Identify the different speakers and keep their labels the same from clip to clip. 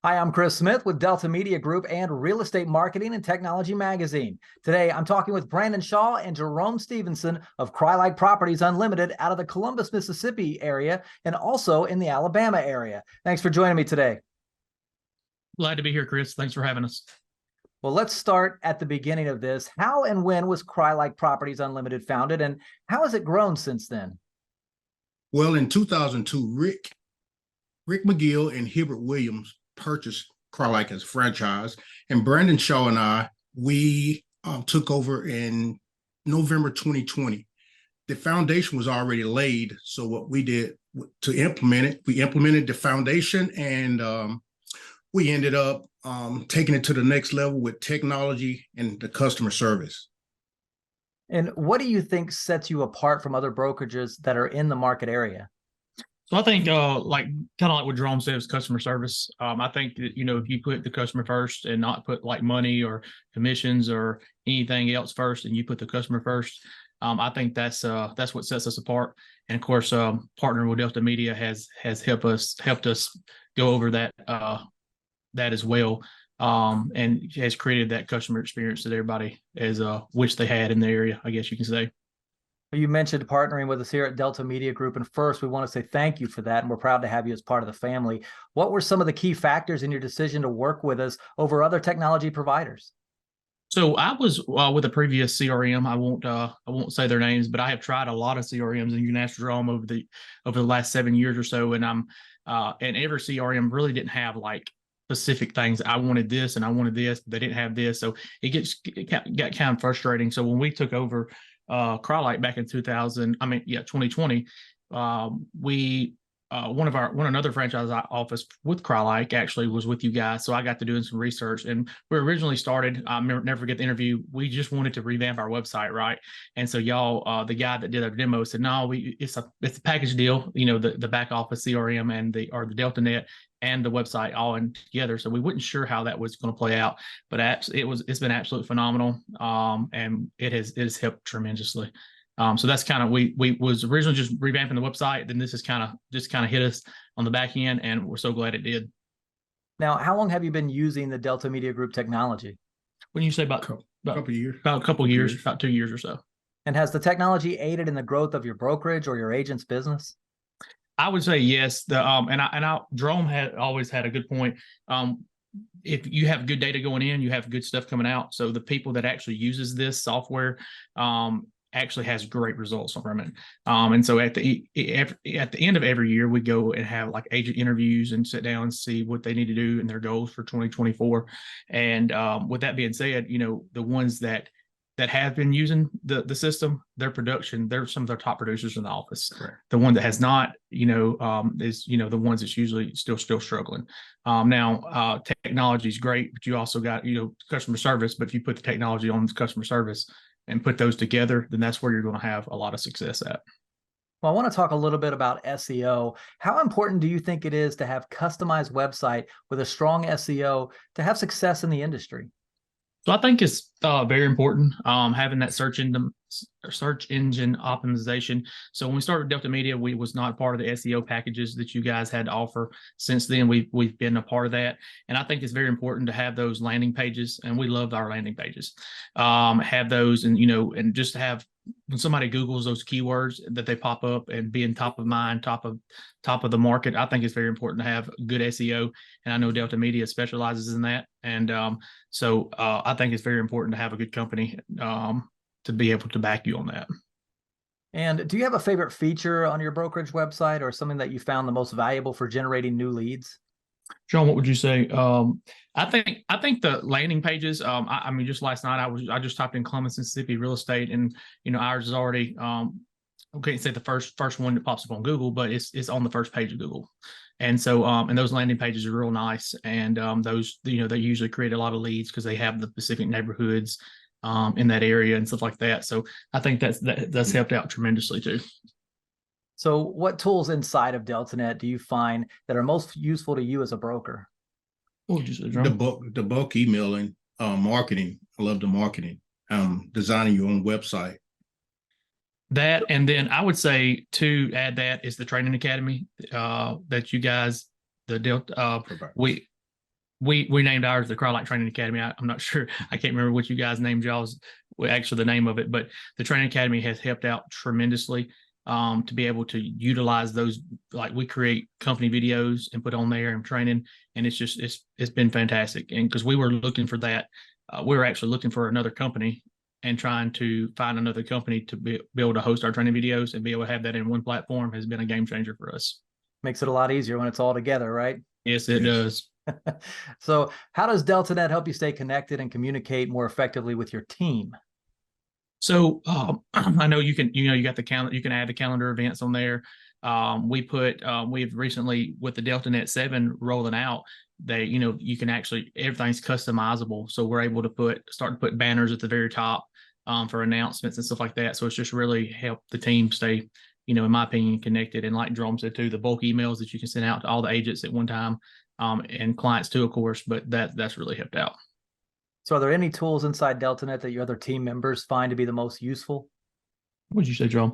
Speaker 1: Hi, I'm Chris Smith with Delta Media Group and Real Estate Marketing and Technology Magazine. Today, I'm talking with Brandon Shaw and Jerome Stephenson of Crye-Leike Properties Unlimited out of the Columbus, Mississippi area and also in the Alabama area. Thanks for joining me today.
Speaker 2: Glad to be here, Chris. Thanks for having us.
Speaker 1: Well, let's start at the beginning of this. How and when was Crye-Leike Properties Unlimited founded, and how has it grown since then?
Speaker 3: Well, in 2002, Rick McGill and Hibbert Williams purchased Crye-Leike as a franchise, and Brandon Shaw and we took over in November 2020. The foundation was already laid, so what we did to implement it, we implemented the foundation, and we ended up taking it to the next level with technology and the customer service.
Speaker 1: And what do you think sets you apart from other brokerages that are in the market area?
Speaker 2: So I think like what Jerome says, customer service. I think that, if you put the customer first and not put like money or commissions or anything else first, and you put the customer first, I think that's what sets us apart. And of course, partnering with Delta Media has helped us go over that as well, and has created that customer experience that everybody has wished they had in the area, I guess you can say.
Speaker 1: You mentioned partnering with us here at Delta Media Group, and first we want to say thank you for that, and we're proud to have you as part of the family. What were some of the key factors in your decision to work with us over other technology providers?
Speaker 2: So I was with a previous CRM. I won't say their names, but I have tried a lot of CRMs, and you can ask Jerome over the last 7 years or so. And and every CRM really didn't have like specific things. I wanted this and I wanted this. They didn't have this, so it got kind of frustrating. So when we took over Crye-Leike back in 2020, we another franchise office with Crye-Leike actually was with you guys. So I got to doing some research, and we originally started, never forget the interview. We just wanted to revamp our website, right? And so y'all, the guy that did our demo said, no, it's a package deal, the back office CRM and the DeltaNet and the website all in together. So we weren't sure how that was going to play out, but it's been absolutely phenomenal. And it has helped tremendously. So that's kind of, we was originally just revamping the website. Then this is kind of hit us on the back end, and we're so glad it did.
Speaker 1: Now, how long have you been using the Delta Media Group technology?
Speaker 2: When you say about a couple of years, about 2 years or so. And
Speaker 1: has the technology aided in the growth of your brokerage or your agent's business?
Speaker 2: I would say yes. Jerome had always had a good point. If you have good data going in, you have good stuff coming out. So the people that actually uses this software actually has great results from it. And so at the end of every year, we go and have like agent interviews and sit down and see what they need to do and their goals for 2024. And with that being said, the ones that have been using the system, their production, they're some of their top producers in the office. Correct. The one that has not, is the ones that's usually still struggling. Now, technology is great, but you also got customer service. But if you put the technology on customer service and put those together, then that's where you're going to have a lot of success at.
Speaker 1: Well, I want to talk a little bit about SEO. How important do you think it is to have customized website with a strong SEO to have success in the industry?
Speaker 2: So I think it's very important having that search engine optimization. So when we started Delta Media, we was not part of the SEO packages that you guys had to offer. Since then, we've been a part of that, and I think it's very important to have those landing pages. And we love our landing pages. Have those, and and just have, when somebody Googles those keywords, that they pop up and being top of mind, top of the market. I think it's very important to have good SEO, and I know Delta Media specializes in that. And so I think it's very important to have a good company to be able to back you on that.
Speaker 1: And do you have a favorite feature on your brokerage website, or something that you found the most valuable for generating new leads?
Speaker 2: John, what would you say? I think the landing pages. I mean, just last night I just typed in Columbus, Mississippi real estate, and ours is already. I can't say the first one that pops up on Google, but it's on the first page of Google. And so and those landing pages are real nice, and those they usually create a lot of leads because they have the specific neighborhoods in that area and stuff like that. So I think that's helped out tremendously too.
Speaker 1: So what tools inside of DeltaNet do you find that are most useful to you as a broker?
Speaker 2: What would you say, Jerome?
Speaker 3: The bulk emailing, marketing. I love the marketing. Designing your own website.
Speaker 2: That, and then I would say to add that is the training academy that you guys, the Delta, we named ours the Crye-Leike Training Academy. I'm not sure. I can't remember what you guys named y'all's, actually the name of it, but the Training Academy has helped out tremendously to be able to utilize those. Like, we create company videos and put on there and training, and it's been fantastic. And because we were looking for that, we were actually looking for another company and trying to find another company to be able to host our training videos and be able to have that in one platform has been a game changer for us.
Speaker 1: Makes it a lot easier when it's all together, right?
Speaker 2: Yes, it does.
Speaker 1: So how does DeltaNet help you stay connected and communicate more effectively with your team?
Speaker 2: So I know you got the calendar, you can add the calendar events on there. We've recently, with the DeltaNet 7 rolling out, you can actually, everything's customizable. So we're able to start to put banners at the very top for announcements and stuff like that. So it's just really helped the team stay, in my opinion, connected. And like Jerome said too, the bulk emails that you can send out to all the agents at one time, and clients too, of course, but that's really helped out.
Speaker 1: So are there any tools inside DeltaNet that your other team members find to be the most useful?
Speaker 2: What would you say, Jerome?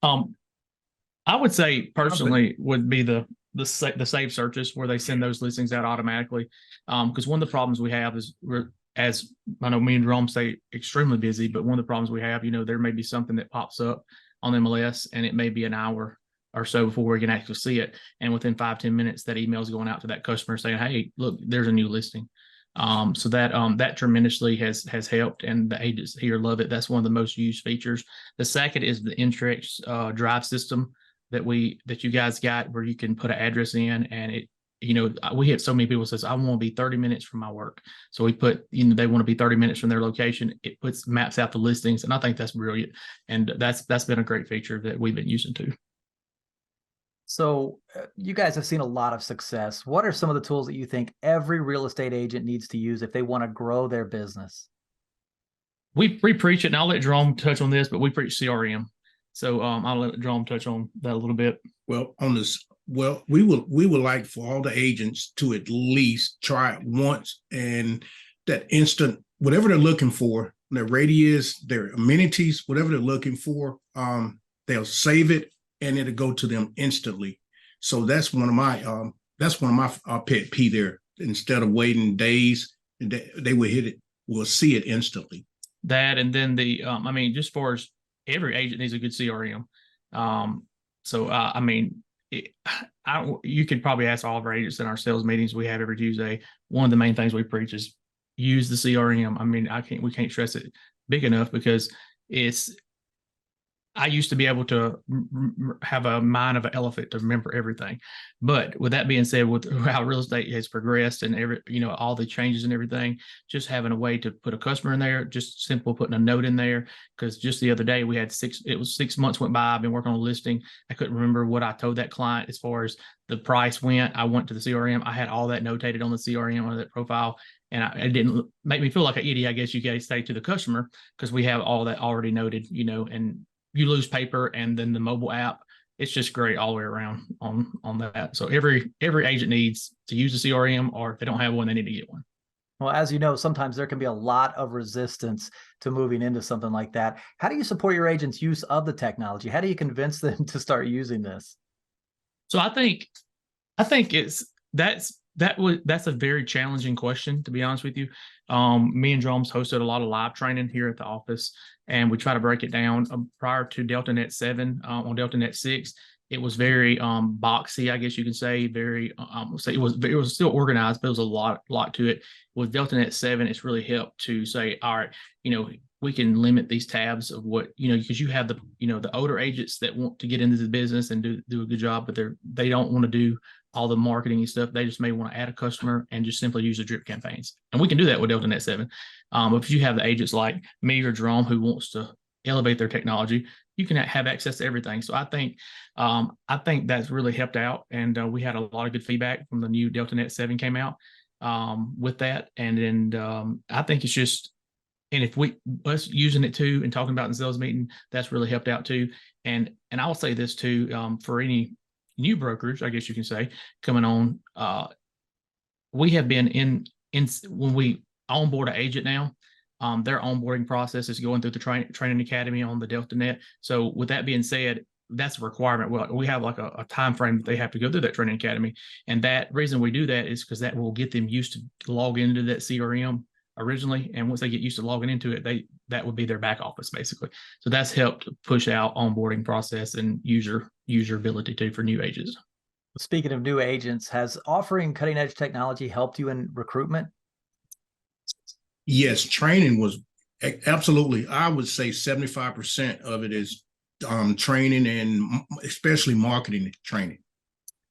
Speaker 2: I would say personally would be the save searches, where they send those listings out automatically. Because one of the problems we have is, as I know me and Jerome stay extremely busy, but one of the problems we have, there may be something that pops up on MLS, and it may be an hour or so before we can actually see it. And within 5-10 minutes, that email is going out to that customer saying, "Hey, look, there's a new listing." So that tremendously has helped, and the agents here love it. That's one of the most used features. The second is the Intrex drive system that you guys got, where you can put an address in, and we have so many people says, "I want to be 30 minutes from my work." So we put, they want to be 30 minutes from their location. It maps out the listings, and I think that's brilliant. And that's been a great feature that we've been using too.
Speaker 1: So you guys have seen a lot of success. What are some of the tools that you think every real estate agent needs to use if they want to grow their business?
Speaker 2: We preach it, and I'll let Jerome touch on this, but we preach CRM. So I'll let Jerome touch on that a little bit.
Speaker 3: Well, we would like for all the agents to at least try it once, and that instant, whatever they're looking for, their radius, their amenities, whatever they're looking for, they'll save it and it'll go to them instantly. So that's one of my pet peeve there. Instead of waiting days, they will will see it instantly.
Speaker 2: That, and then just far as every agent needs a good CRM. You could probably ask all of our agents in our sales meetings we have every Tuesday. One of the main things we preach is use the CRM. We can't stress it big enough, because I used to be able to have a mind of an elephant to remember everything. But with that being said, with how real estate has progressed and all the changes and everything, just having a way to put a customer in there, just simple putting a note in there. Because just the other day we had 6 months went by. I've been working on a listing. I couldn't remember what I told that client as far as the price went. I went to the CRM. I had all that notated on the CRM, on that profile. And it didn't make me feel like an idiot. I guess you guys say to the customer, because we have all that already noted, and you lose paper, and then the mobile app, it's just great all the way around on that. So every agent needs to use the CRM, or if they don't have one, they need to get one.
Speaker 1: Well, as you know, sometimes there can be a lot of resistance to moving into something like that. How do you support your agents' use of the technology? How do you convince them to start using this?
Speaker 2: So I think that's a very challenging question, to be honest with you. Me and Jerome's hosted a lot of live training here at the office, and we try to break it down. Prior to DeltaNet 7, on DeltaNet 6, it was very boxy, I guess you can say. Very, it was still organized, but it was a lot to it. With DeltaNet 7, it's really helped to say, all right, we can limit these tabs of what, because you have the older agents that want to get into the business and do a good job, but they don't want to do all the marketing and stuff. They just may want to add a customer and just simply use the drip campaigns. And we can do that with DeltaNet 7. If you have the agents like me or Jerome who wants to elevate their technology, you can have access to everything. So I think that's really helped out. And we had a lot of good feedback from the new DeltaNet 7 came out with that. And then I think it's just, and if us using it too and talking about in the sales meeting, that's really helped out too. And I will say this too, for any new brokers, I guess you can say, coming on, we have been when we onboard an agent now, their onboarding process is going through the training academy on the DeltaNet. So with that being said, that's a requirement. Well, we have like a time frame that they have to go through that training academy. And that reason we do that is because that will get them used to log into that CRM originally. And once they get used to logging into it, that would be their back office basically. So that's helped push out onboarding process and usability too for new agents.
Speaker 1: Speaking of new agents, has offering cutting edge technology helped you in recruitment?
Speaker 3: Yes, training was absolutely. I would say 75% of it is training, and especially marketing training.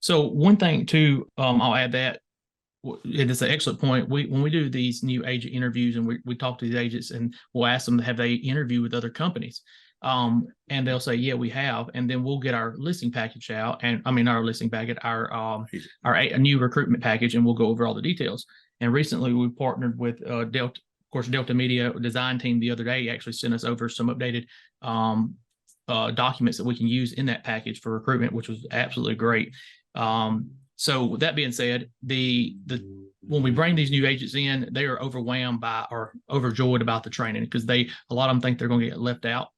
Speaker 2: So one thing too, I'll add that it is an excellent point. When we do these new agent interviews and we talk to these agents and we'll ask them, have they interviewed with other companies? And they'll say, yeah, we have. And then we'll get our listing package out, and I mean our listing packet, our new recruitment package, and we'll go over all the details. And recently we partnered with Delta, of course, Delta Media design team the other day actually sent us over some updated documents that we can use in that package for recruitment, which was absolutely great. So with that being said, when we bring these new agents in, they are overwhelmed by or overjoyed about the training because a lot of them think they're going to get left out.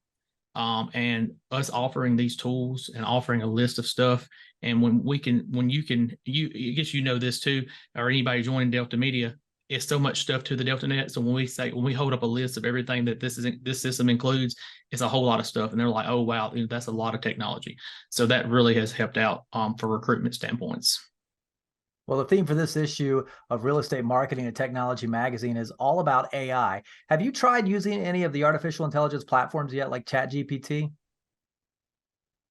Speaker 2: And us offering these tools and offering a list of stuff, and I guess you know this too, or anybody joining Delta Media, it's so much stuff to the Delta Net. So when we hold up a list of everything that this system includes, it's a whole lot of stuff, and they're like, oh wow, that's a lot of technology. So that really has helped out for recruitment standpoints.
Speaker 1: Well, the theme for this issue of Real Estate Marketing and Technology magazine is all about AI. Have you tried using any of the artificial intelligence platforms yet, like ChatGPT?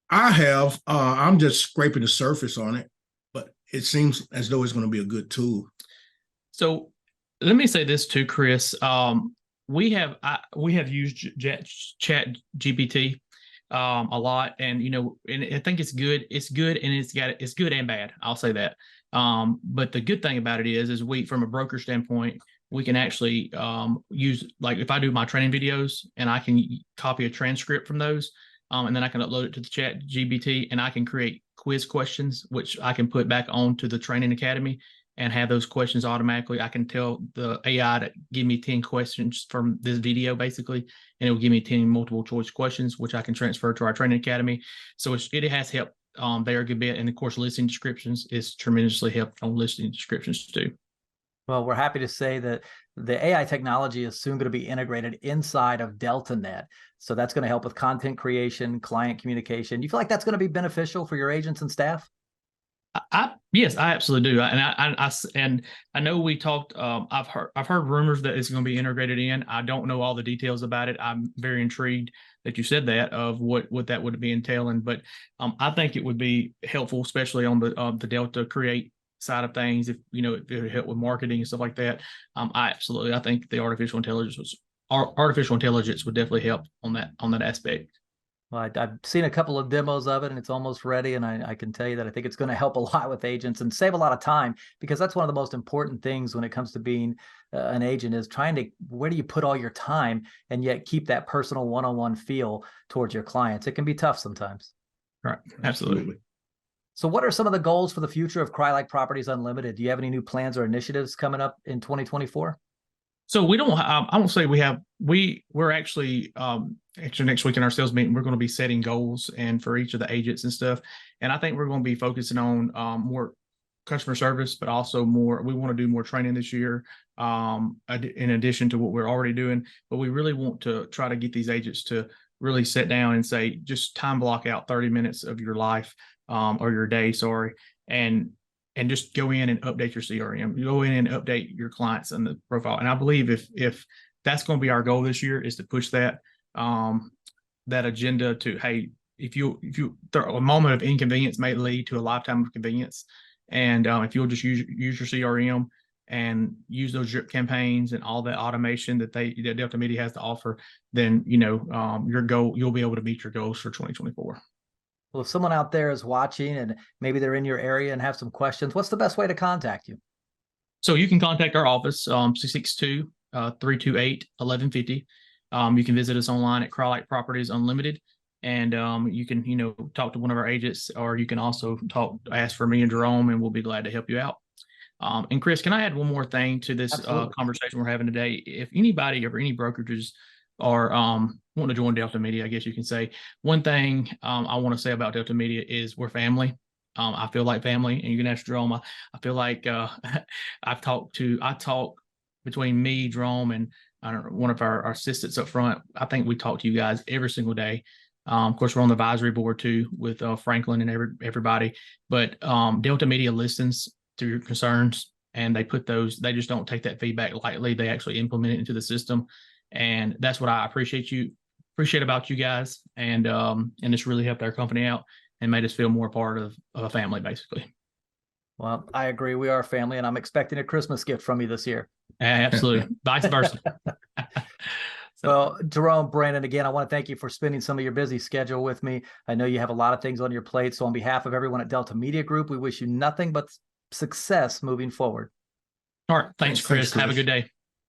Speaker 3: I have. I'm just scraping the surface on it, but it seems as though it's going to be a good tool.
Speaker 2: So let me say this too, Chris. We have used ChatGPT a lot, and and I think it's good. It's good, and it's good and bad. I'll say that. But the good thing about it is we, from a broker standpoint, we can actually use, like if I do my training videos and I can copy a transcript from those, and then I can upload it to the ChatGPT, and I can create quiz questions, which I can put back onto the training academy and have those questions automatically. I can tell the AI to give me 10 questions from this video basically, and it will give me 10 multiple choice questions, which I can transfer to our training academy. So it has helped there a good bit. And of course, listing descriptions is tremendously helped on listing descriptions too.
Speaker 1: Well, we're happy to say that the AI technology is soon going to be integrated inside of DeltaNet. So that's going to help with content creation, client communication. Do you feel like that's going to be beneficial for your agents and staff?
Speaker 2: Yes, I absolutely do. And I know we talked. I've heard rumors that it's going to be integrated in. I don't know all the details about it. I'm very intrigued that you said that, of what that would be entailing. But I think it would be helpful, especially on the Delta Create side of things. If it would help with marketing and stuff like that. I think the artificial intelligence would definitely help on that aspect.
Speaker 1: Well, I've seen a couple of demos of it, and it's almost ready. And I can tell you that I think it's going to help a lot with agents and save a lot of time, because that's one of the most important things when it comes to being an agent, is trying to, where do you put all your time and yet keep that personal one-on-one feel towards your clients? It can be tough sometimes.
Speaker 2: Right. Absolutely.
Speaker 1: So what are some of the goals for the future of Crye-Leike Properties Unlimited? Do you have any new plans or initiatives coming up in 2024?
Speaker 2: So we don't. I won't say we have. We're actually next week in our sales meeting, we're going to be setting goals and for each of the agents and stuff. And I think we're going to be focusing on more customer service, but also more. We want to do more training this year, in addition to what we're already doing. But we really want to try to get these agents to really sit down and say, just time block out 30 minutes of your life or your day, and just go in and update your CRM. You go in and update your clients and the profile. And I believe if that's going to be our goal this year, is to push that agenda to, hey, if a moment of inconvenience may lead to a lifetime of convenience. And if you'll just use your CRM and use those drip campaigns and all that automation that Delta Media has to offer, then your goal, you'll be able to meet your goals for 2024.
Speaker 1: Well, if someone out there is watching and maybe they're in your area and have some questions, what's the best way to contact you?
Speaker 2: So you can contact our office, 662-328-1150. You can visit us online at Crye-Leike Properties Unlimited, and you can, talk to one of our agents, or you can also ask for me and Jerome, and we'll be glad to help you out. And Chris, can I add one more thing to this conversation we're having today? If anybody or any brokerages are wanting to join Delta Media, I guess you can say. One thing I want to say about Delta Media is we're family. I feel like family, and you can ask Jerome. I feel like I talk between me, Jerome, and I don't know, one of our assistants up front. I think we talk to you guys every single day. Of course, we're on the advisory board too with Franklin and everybody. But Delta Media listens to your concerns, and they just don't take that feedback lightly. They actually implement it into the system, and that's what I appreciate about you guys, and it's really helped our company out and made us feel more part of a family, basically.
Speaker 1: Well, I agree. We are a family, and I'm expecting a Christmas gift from you this year.
Speaker 2: Absolutely. Vice versa.
Speaker 1: Well, Jerome, Brandon, again, I want to thank you for spending some of your busy schedule with me. I know you have a lot of things on your plate. So on behalf of everyone at Delta Media Group, we wish you nothing but success moving forward.
Speaker 2: All right. Thanks, Chris. Have a good day.